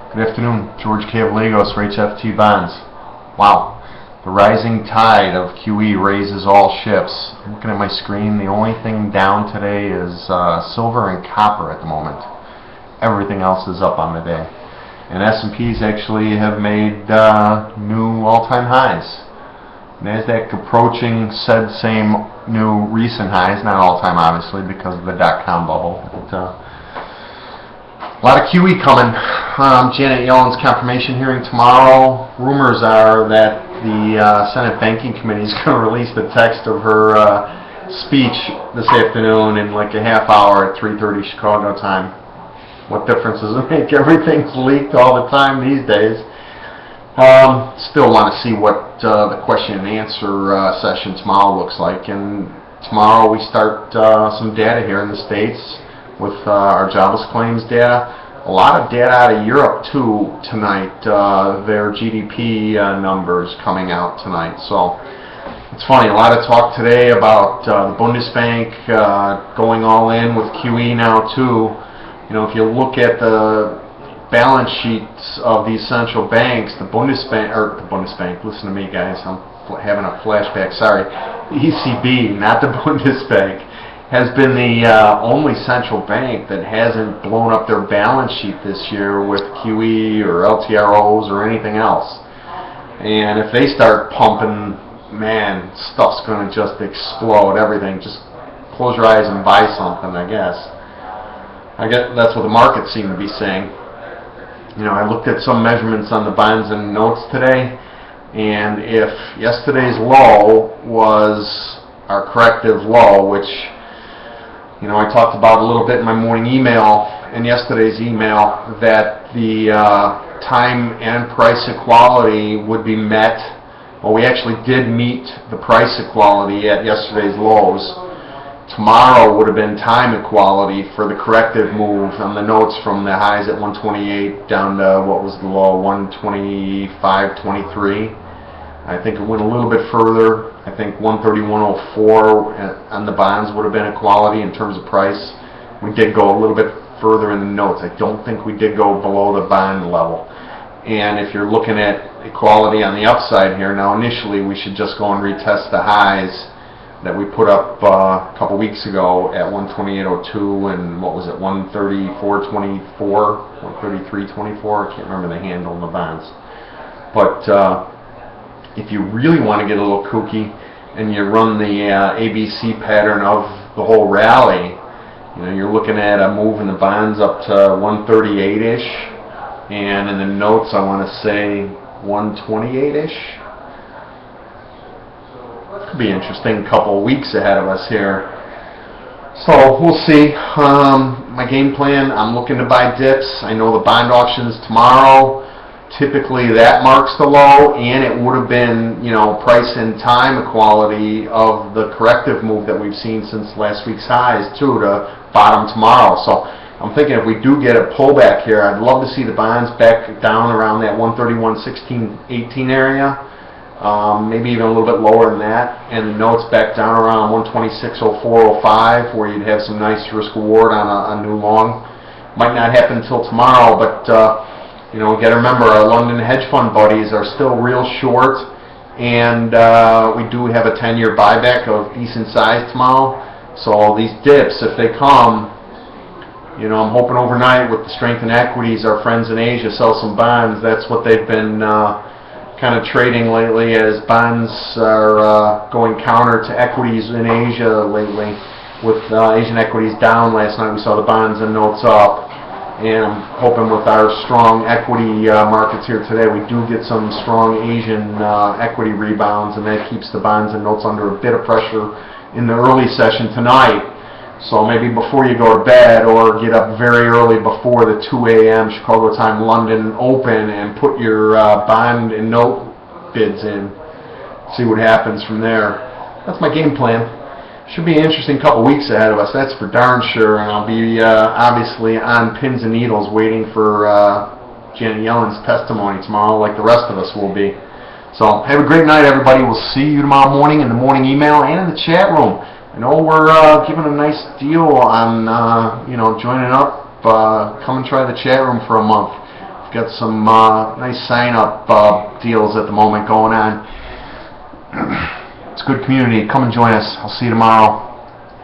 Good afternoon, George Cavallagos for HFT Bonds. Wow, the rising tide of QE raises all ships. I'm looking at my screen. The only thing down today is silver and copper at the moment. Everything else is up on the day. And S&Ps actually have made new all-time highs. NASDAQ approaching said same new recent highs, not all-time obviously because of the dot-com bubble. But, a lot of QE coming. Janet Yellen's confirmation hearing tomorrow. Rumors are that the Senate Banking Committee is going to release the text of her speech this afternoon in like a half hour at 3:30 Chicago time. What difference does it make? Everything's leaked all the time these days. Still want to see what the question and answer session tomorrow looks like. And tomorrow we start some data here in the States with our jobless claims data. A lot of data out of Europe too tonight, their GDP numbers coming out tonight. So it's funny, a lot of talk today about the Bundesbank going all in with QE now too. You know, if you look at the balance sheets of these central banks, the Bundesbank, listen to me guys, I'm having a flashback, sorry, the ECB, not the Bundesbank, has been the only central bank that hasn't blown up their balance sheet this year with QE or LTROs or anything else. And if they start pumping, man, stuff's going to just explode. Everything. Just close your eyes and buy something, I guess. That's what the markets seem to be saying. You know, I looked at some measurements on the bonds and notes today, and if yesterday's low was our corrective low, which, you know, I talked about a little bit in my morning email and yesterday's email, that the time and price equality would be met. Well, we actually did meet the price equality at yesterday's lows. Tomorrow would have been time equality for the corrective move on the notes from the highs at 128 down to what was the low, 125.23. I think it went a little bit further. I think 131.04 on the bonds would have been equality in terms of price. We did go a little bit further in the notes. I don't think we did go below the bond level. And if you're looking at equality on the upside here, now initially we should just go and retest the highs that we put up a couple weeks ago at 128.02 and what was it, 134.24, 133.24. I can't remember the handle in the bonds. But if you really want to get a little kooky and you run the ABC pattern of the whole rally, you know, you're looking at a move in the bonds up to 138-ish, and in the notes I want to say 128-ish. Could be interesting couple of weeks ahead of us here. So we'll see. My game plan, I'm looking to buy dips. I know the bond auction's tomorrow. Typically that marks the low, and it would have been, you know, price and time equality of the corrective move that we've seen since last week's highs too to bottom tomorrow. So I'm thinking if we do get a pullback here, I'd love to see the bonds back down around that 131.16.18 area, maybe even a little bit lower than that, and the notes back down around 126.04.05 where you'd have some nice risk reward on a new long. Might not happen until tomorrow, but you know, we got to remember our London hedge fund buddies are still real short, and we do have a 10-year buyback of decent size tomorrow. So these dips, if they come, you know, I'm hoping overnight with the strength in equities, our friends in Asia sell some bonds. That's what they've been kind of trading lately, as bonds are going counter to equities in Asia lately. With Asian equities down last night, we saw the bonds and notes up. And I'm hoping with our strong equity markets here today, we do get some strong Asian equity rebounds, and that keeps the bonds and notes under a bit of pressure in the early session tonight. So maybe before you go to bed, or get up very early before the 2 a.m. Chicago time London open and put your bond and note bids in. See what happens from there. That's my game plan. Should be an interesting couple weeks ahead of us, that's for darn sure, and I'll be obviously on pins and needles waiting for Janet Yellen's testimony tomorrow like the rest of us will be. So have a great night everybody. We'll see you tomorrow morning in the morning email and in the chat room. I know we're giving a nice deal on you know, joining up. Come and try the chat room for a month. Got some nice sign-up deals at the moment going on. It's a good community. Come and join us. I'll see you tomorrow.